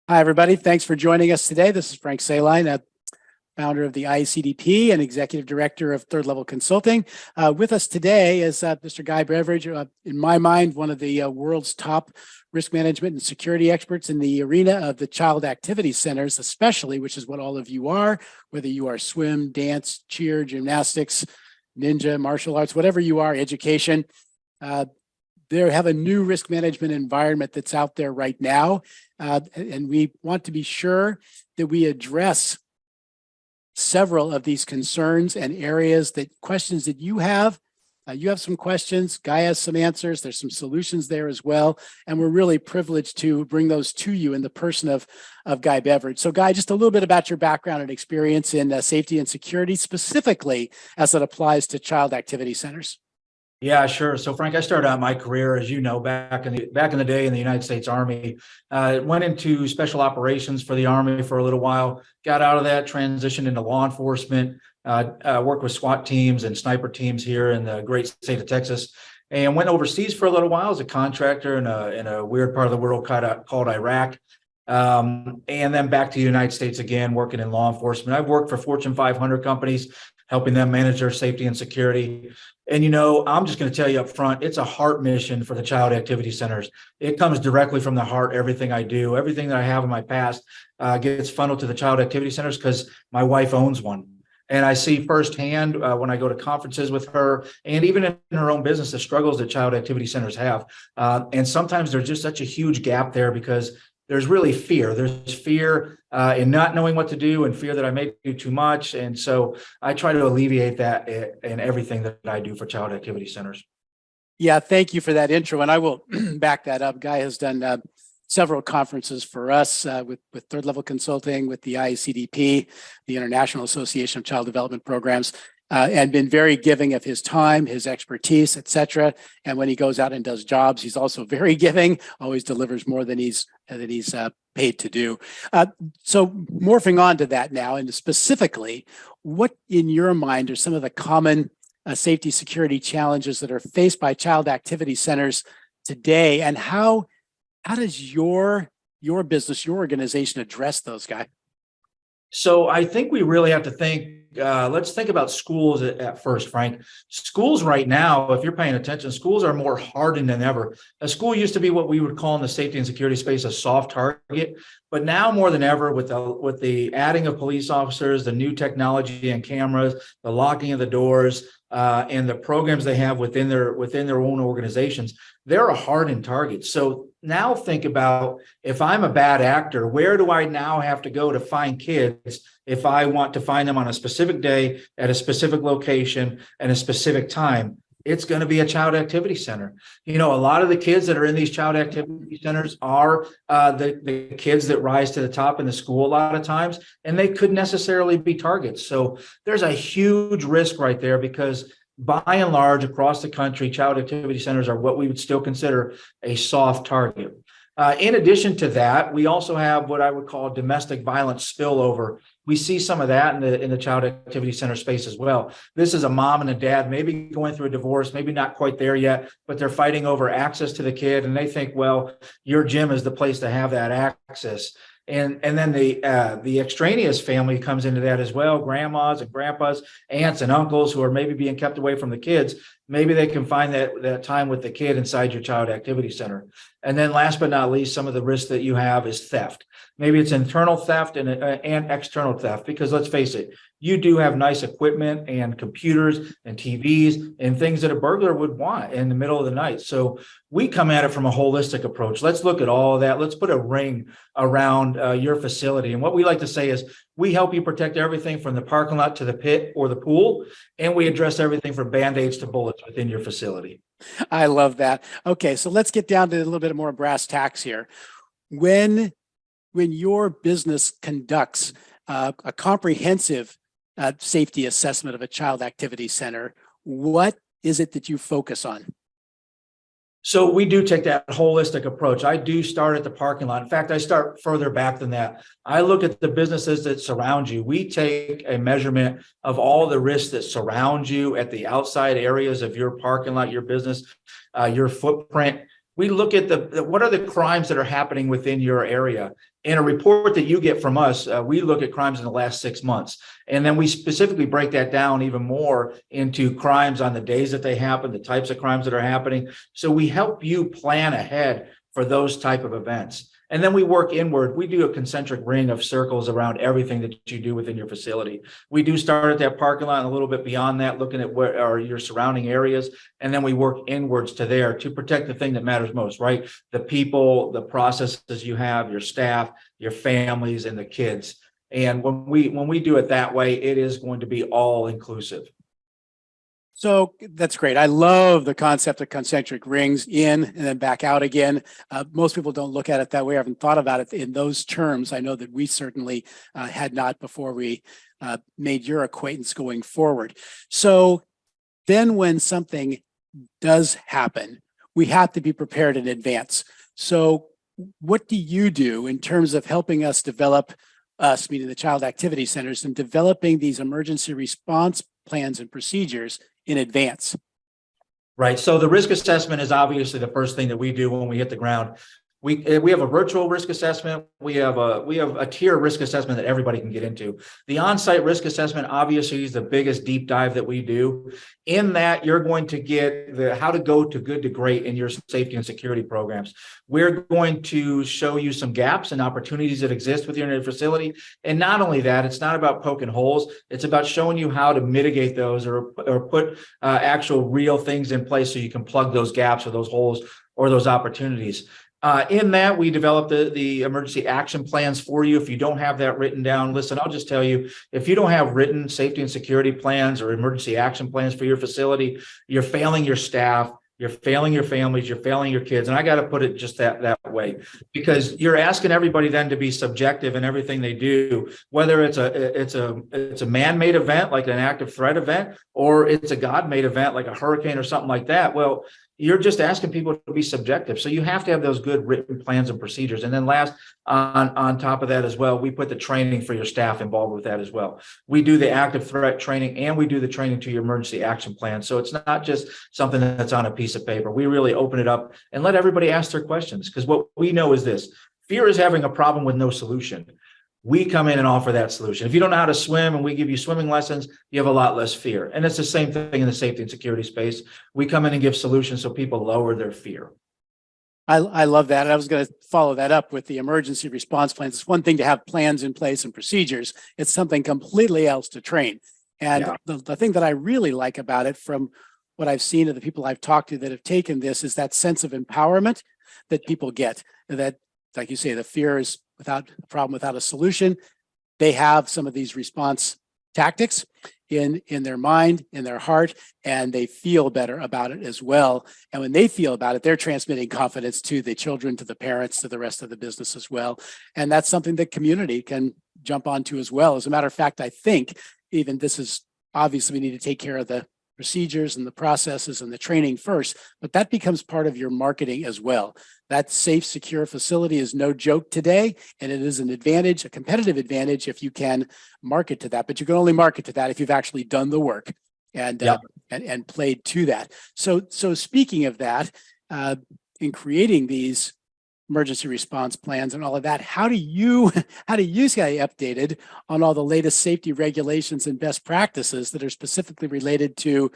Hi, everybody. Thanks for joining us today. This is Frank Saline, founder of the ICDP and executive director of Third Level Consulting. With us today is Mr. Guy Beveridge, in my mind, one of the world's top risk management and security experts in the arena of the child activity centers, especially, which is what all of you are, whether you are swim, dance, cheer, gymnastics, ninja, martial arts, whatever you are, education. They have a new risk management environment that's out there right now. And we want to be sure that we address several of these concerns and areas, questions that you have. You have some questions, Guy has some answers, there's some solutions there as well. And we're really privileged to bring those to you in the person of Guy Beveridge. So Guy, just a little bit about your background and experience in safety and security, specifically as it applies to child activity centers. Yeah, sure. So, Frank, I started out my career, as you know, back in the day in the United States Army. Went into special operations for the Army for a little while. Got out of that, transitioned into law enforcement. Worked with SWAT teams and sniper teams here in the great state of Texas, and went overseas for a little while as a contractor in a weird part of the world called Iraq. And then back to the United States again, working in law enforcement. I've worked for Fortune 500 companies, helping them manage their safety and security. And, I'm just going to tell you up front, it's a heart mission for the child activity centers. It comes directly from the heart. Everything I do, everything that I have in my past gets funneled to the child activity centers because my wife owns one. And I see firsthand when I go to conferences with her, and even in her own business, the struggles that child activity centers have. And sometimes there's just such a huge gap there because there's really fear. There's fear in not knowing what to do and fear that I may do too much. And so I try to alleviate that in everything that I do for child activity centers. Yeah, thank you for that intro. And I will back that up. Guy has done several conferences for us with Third Level Consulting, with the ICDP, the International Association of Child Development Programs, and been very giving of his time, his expertise, et cetera. And when he goes out and does jobs, he's also very giving, always delivers more than he's paid to do. So morphing on to that now, and specifically, what in your mind are some of the common safety security challenges that are faced by child activity centers today, and how does your business, your organization address those, Guy? So I think we really have to let's think about schools at first, Frank. Schools right now, if you're paying attention, schools are more hardened than ever. A school used to be what we would call in the safety and security space a soft target, but now more than ever with the adding of police officers, the new technology and cameras, the locking of the doors, and the programs they have within their own organizations, they're a hardened target. So now think about, if I'm a bad actor, where do I now have to go to find kids if I want to find them on a specific day at a specific location at a specific time? It's going to be a child activity center. A lot of the kids that are in these child activity centers are the kids that rise to the top in the school a lot of times, and they could necessarily be targets. So there's a huge risk right there because by and large, across the country, child activity centers are what we would still consider a soft target. In addition to that, we also have what I would call domestic violence spillover. We see some of that in the child activity center space as well. This is a mom and a dad, maybe going through a divorce, maybe not quite there yet, but they're fighting over access to the kid, and they think, well, your gym is the place to have that access. And then the extraneous family comes into that as well, grandmas and grandpas, aunts and uncles who are maybe being kept away from the kids. Maybe they can find that time with the kid inside your child activity center. And then last but not least, some of the risks that you have is theft. Maybe it's internal theft and external theft, because let's face it, you do have nice equipment and computers and TVs and things that a burglar would want in the middle of the night. So we come at it from a holistic approach. Let's look at all of that. Let's put a ring around your facility. And what we like to say is we help you protect everything from the parking lot to the pit or the pool, and we address everything from Band-Aids to bullets within your facility. I love that. Okay, so let's get down to a little bit more brass tacks here. When your business conducts a comprehensive safety assessment of a child activity center, what is it that you focus on? So we do take that holistic approach. I do start at the parking lot. In fact, I start further back than that. I look at the businesses that surround you. We take a measurement of all the risks that surround you at the outside areas of your parking lot, your business, your footprint. We look at what are the crimes that are happening within your area. In a report that you get from us, we look at crimes in the last 6 months. And then we specifically break that down even more into crimes on the days that they happen, the types of crimes that are happening. So we help you plan ahead for those type of events. And then we work inward. We do a concentric ring of circles around everything that you do within your facility. We do start at that parking lot and a little bit beyond that, looking at where are your surrounding areas. And then we work inwards to there to protect the thing that matters most, right? The people, the processes you have, your staff, your families, and the kids. And when we do it that way, it is going to be all inclusive. So that's great. I love the concept of concentric rings, in and then back out again. Most people don't look at it that way. I haven't thought about it in those terms. I know that we certainly had not before we made your acquaintance going forward. So then when something does happen, we have to be prepared in advance. So what do you do in terms of helping us develop, us, meaning the child activity centers, and developing these emergency response plans and procedures in advance? Right. So the risk assessment is obviously the first thing that we do when we hit the ground. We have a virtual risk assessment. We have a tier risk assessment that everybody can get into. The on-site risk assessment obviously is the biggest deep dive that we do. In that, you're going to get the how to go to good to great in your safety and security programs. We're going to show you some gaps and opportunities that exist within your facility. And not only that, it's not about poking holes. It's about showing you how to mitigate those or put actual real things in place so you can plug those gaps or those holes or those opportunities. In that, we develop the emergency action plans for you. If you don't have that written down, listen, I'll just tell you, if you don't have written safety and security plans or emergency action plans for your facility, you're failing your staff, you're failing your families, you're failing your kids. And I got to put it just that way, because you're asking everybody then to be subjective in everything they do, whether it's a man-made event like an active threat event, or it's a God-made event like a hurricane or something like that. Well, you're just asking people to be subjective. So you have to have those good written plans and procedures. And then last, on top of that as well, we put the training for your staff involved with that as well. We do the active threat training and we do the training to your emergency action plan. So it's not just something that's on a piece of paper. We really open it up and let everybody ask their questions, because what we know is this: fear is having a problem with no solution. We come in and offer that solution. If you don't know how to swim and we give you swimming lessons, you have a lot less fear. And it's the same thing in the safety and security space. We come in and give solutions so people lower their fear. I love that. And I was going to follow that up with the emergency response plans. It's one thing to have plans in place and procedures. It's something completely else to train. And the thing that I really like about it, from what I've seen of the people I've talked to that have taken this, is that sense of empowerment that people get. That, like you say, the fear is without a problem, without a solution. They have some of these response tactics in their mind, in their heart, and they feel better about it as well. And when they feel about it, they're transmitting confidence to the children, to the parents, to the rest of the business as well. And that's something that community can jump onto as well. As a matter of fact, I think even this is obviously, we need to take care of the procedures and the processes and the training first, but that becomes part of your marketing as well. That safe, secure facility is no joke today, and it is an advantage, a competitive advantage, if you can market to that. But you can only market to that if you've actually done the work and played to that. So speaking of that, in creating these emergency response plans and all of that, how do you stay updated on all the latest safety regulations and best practices that are specifically related to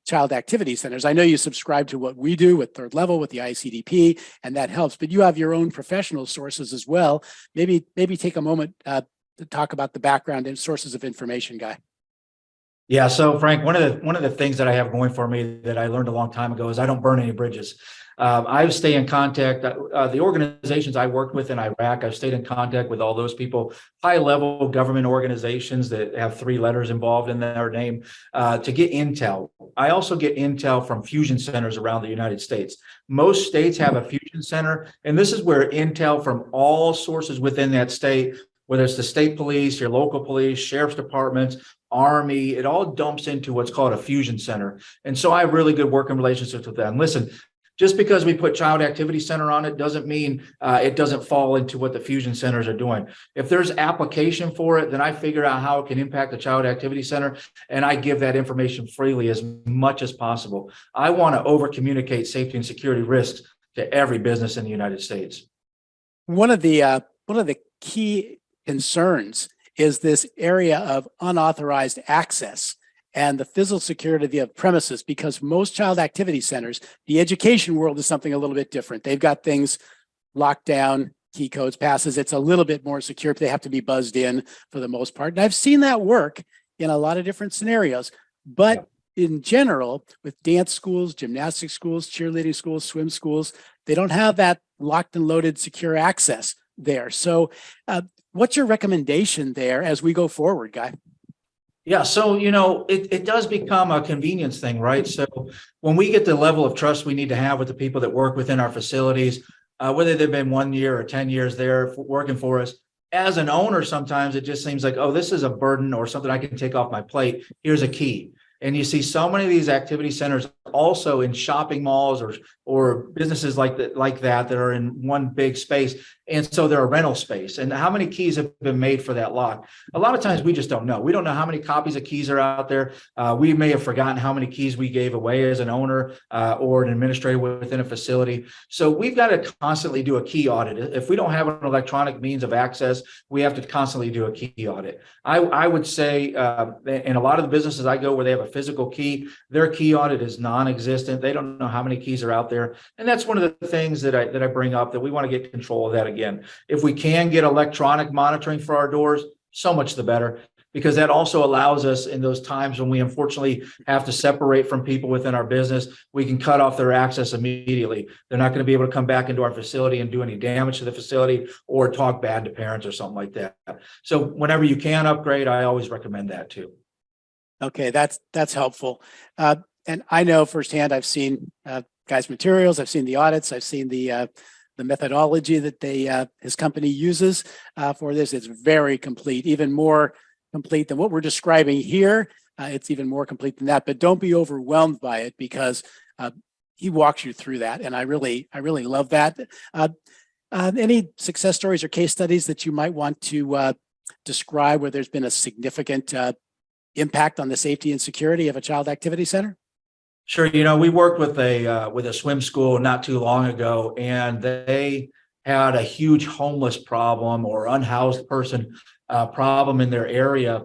child activity centers? I know you subscribe to what we do with Third Level, with the ICDP, and that helps, but you have your own professional sources as well. Maybe take a moment to talk about the background and sources of information, Guy. Yeah. So Frank, one of the things that I have going for me that I learned a long time ago is I don't burn any bridges. I stay in contact. The organizations I worked with in Iraq, I've stayed in contact with all those people, high-level government organizations that have 3 letters involved in their name, to get intel. I also get intel from fusion centers around the United States. Most states have a fusion center, and this is where intel from all sources within that state, whether it's the state police, your local police, sheriff's departments, Army, it all dumps into what's called a fusion center. And so I have really good working relationships with them. Listen, just because we put child activity center on it doesn't mean it doesn't fall into what the fusion centers are doing. If there's application for it, then I figure out how it can impact the child activity center, and I give that information freely as much as possible. I want to over communicate safety and security risks to every business in the United States. One of the key concerns is this area of unauthorized access and the physical security of the premises, because most child activity centers, the education world is something a little bit different. They've got things locked down, key codes, passes. It's a little bit more secure. They have to be buzzed in for the most part. And I've seen that work in a lot of different scenarios. But in general, with dance schools, gymnastics schools, cheerleading schools, swim schools, they don't have that locked and loaded secure access there. So what's your recommendation there as we go forward, Guy? Yeah, so, it does become a convenience thing, right? So when we get the level of trust we need to have with the people that work within our facilities, whether they've been 1 year or 10 years there working for us, as an owner, sometimes it just seems like, oh, this is a burden or something I can take off my plate. Here's a key. And you see so many of these activity centers also in shopping malls or businesses like that are in one big space. And so they're a rental space. And how many keys have been made for that lock? A lot of times we just don't know. We don't know how many copies of keys are out there. We may have forgotten how many keys we gave away as an owner or an administrator within a facility. So we've got to constantly do a key audit. If we don't have an electronic means of access, we have to constantly do a key audit. I would say in a lot of the businesses I go where they have a physical key, their key audit is non-existent. They don't know how many keys are out there. And that's one of the things that I bring up, that we want to get control of that again. If we can get electronic monitoring for our doors, so much the better, because that also allows us in those times when we unfortunately have to separate from people within our business, we can cut off their access immediately. They're not going to be able to come back into our facility and do any damage to the facility or talk bad to parents or something like that. So whenever you can upgrade, I always recommend that too. Okay, that's helpful. And I know firsthand, I've seen Guy's materials, I've seen the audits, I've seen the methodology that his company uses for this. It's very complete, even more complete than what we're describing here. It's even more complete than that, but don't be overwhelmed by it, because he walks you through that. And I really love that. Any success stories or case studies that you might want to describe where there's been a significant impact on the safety and security of a child activity center? Sure. We worked with a swim school not too long ago, and they had a huge homeless problem or unhoused person problem in their area.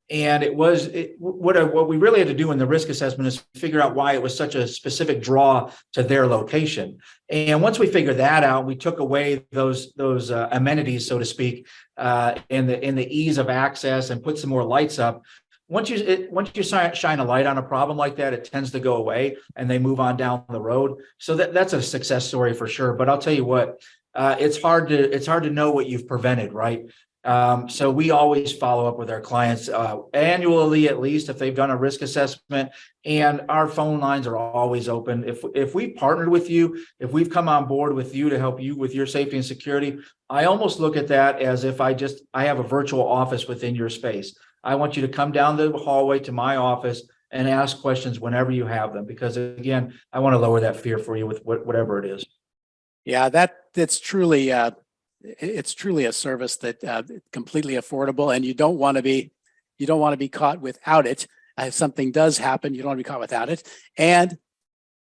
And what we really had to do in the risk assessment is figure out why it was such a specific draw to their location. And once we figured that out, we took away those amenities, so to speak, in the ease of access, and put some more lights up. Once you shine a light on a problem like that, it tends to go away and they move on down the road. So that's a success story for sure. But I'll tell you what, it's hard to know what you've prevented, right? So we always follow up with our clients annually, at least, if they've done a risk assessment, and our phone lines are always open. If we partnered with you, if we've come on board with you to help you with your safety and security, I almost look at that as if I have a virtual office within your space. I want you to come down the hallway to my office and ask questions whenever you have them, because again, I want to lower that fear for you with whatever it is. Yeah, that's truly it's truly a service that completely affordable, and you don't want to be caught without it. If something does happen, you don't want to be caught without it. And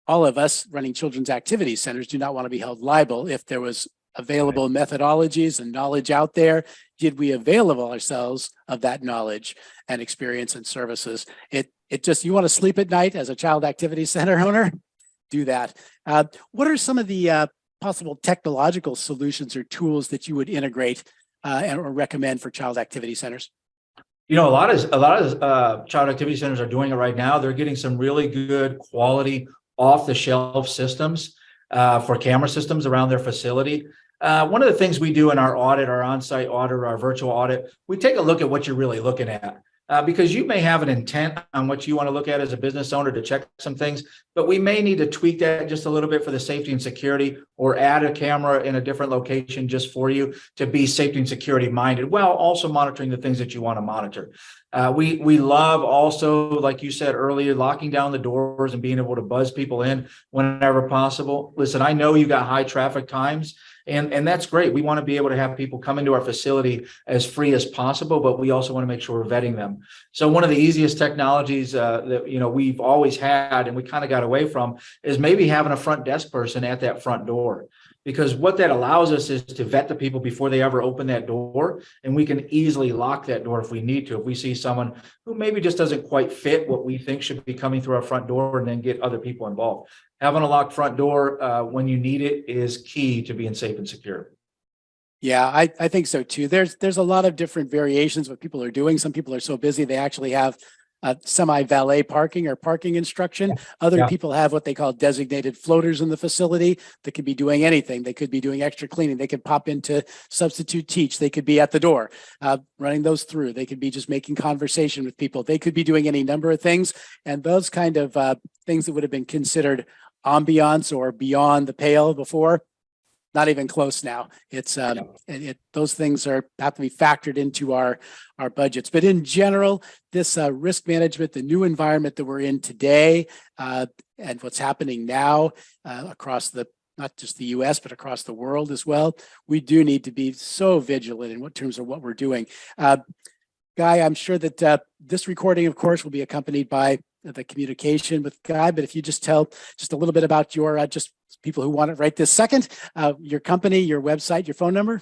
all of us running children's activity centers do not want to be held liable if there was available methodologies and knowledge out there. Did we avail of ourselves of that knowledge and experience and services? You want to sleep at night as a child activity center owner? Do that. What are some of the possible technological solutions or tools that you would integrate or recommend for child activity centers? A lot of child activity centers are doing it right now. They're getting some really good quality off-the-shelf systems for camera systems around their facility. One of the things we do in our audit, our on-site audit, or our virtual audit, we take a look at what you're really looking at. Because you may have an intent on what you want to look at as a business owner to check some things, but we may need to tweak that just a little bit for the safety and security, or add a camera in a different location just for you to be safety and security minded, while also monitoring the things that you want to monitor. We love also, like you said earlier, locking down the doors and being able to buzz people in whenever possible. Listen, I know you got high traffic times, and that's great. We want to be able to have people come into our facility as free as possible, but we also want to make sure we're vetting them. So one of the easiest technologies that we've always had, and we kind of got away from, is maybe having a front desk person at that front door. because what that allows us is to vet the people before they ever open that door. And we can easily lock that door if we need to. If we see someone who maybe just doesn't quite fit what we think should be coming through our front door, and then get other people involved. Having a locked front door when you need it is key to being safe and secure. Yeah, I think so too. There's a lot of different variations what people are doing. Some people are so busy they actually have semi-valet parking or parking instruction. Other people have what they call designated floaters in the facility that could be doing anything. They could be doing extra cleaning. They could pop into substitute teach. They could be at the door running those through. They could be just making conversation with people. They could be doing any number of things. And those kind of things that would have been considered ambiance or beyond the pale before, not even close now. It's those things have to be factored into our budgets. But in general, this risk management, the new environment that we're in today, and what's happening now across not just the U.S. but across the world as well, we do need to be so vigilant in terms of what we're doing. Guy, I'm sure that this recording, of course, will be accompanied by the communication with Guy, but if you just tell just a little bit about your just people who want it right this second, your company, your website, your phone number.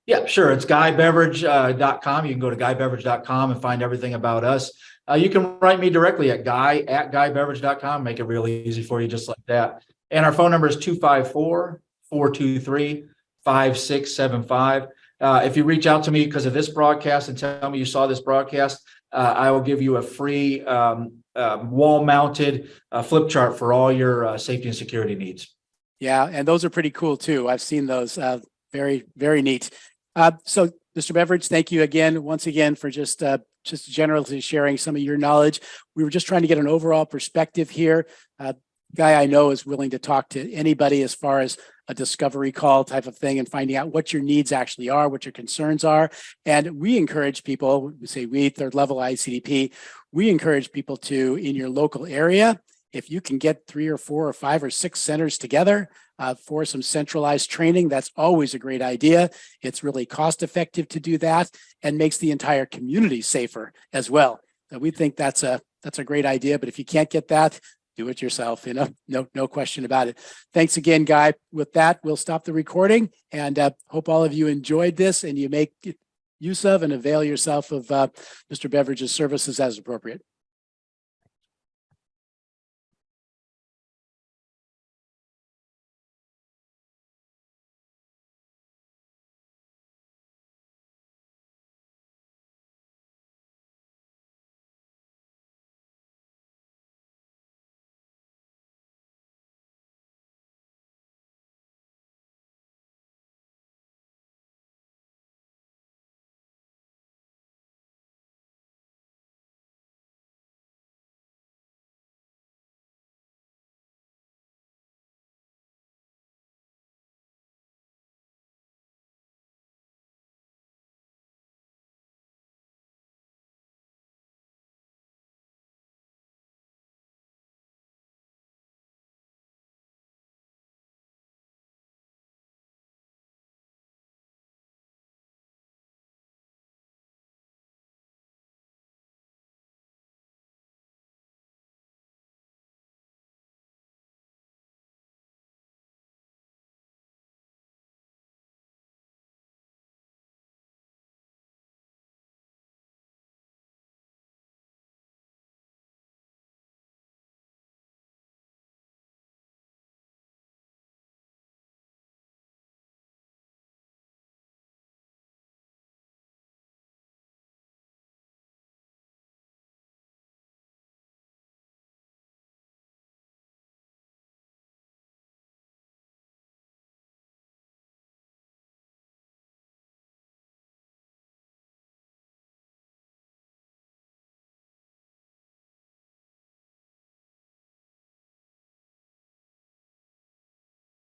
Yeah, sure. It's guybeveridge.com. You can go to guybeveridge.com and find everything about us. You can write me directly at guy@guybeveridge.com. Make it really easy for you, just like that. And our phone number is 254-423-5675. If you reach out to me because of this broadcast and tell me you saw this broadcast, I will give you a free wall-mounted flip chart for all your safety and security needs. Yeah, and those are pretty cool too. I've seen those. Very, very neat. So, Mr. Beveridge, thank you once again, for just generously sharing some of your knowledge. We were just trying to get an overall perspective here. Guy, I know, is willing to talk to anybody as far as a discovery call type of thing and finding out what your needs actually are, what your concerns are. And we encourage people, third level ICDP, we encourage people to, in your local area, if you can get 3 or 4 or 5 or 6 centers together for some centralized training, that's always a great idea. It's really cost effective to do that and makes the entire community safer as well. So we think that's a great idea, but if you can't get that, do it yourself, no question about it. Thanks again, Guy. With that, we'll stop the recording and hope all of you enjoyed this and you make use of and avail yourself of Mr. Beveridge's services as appropriate.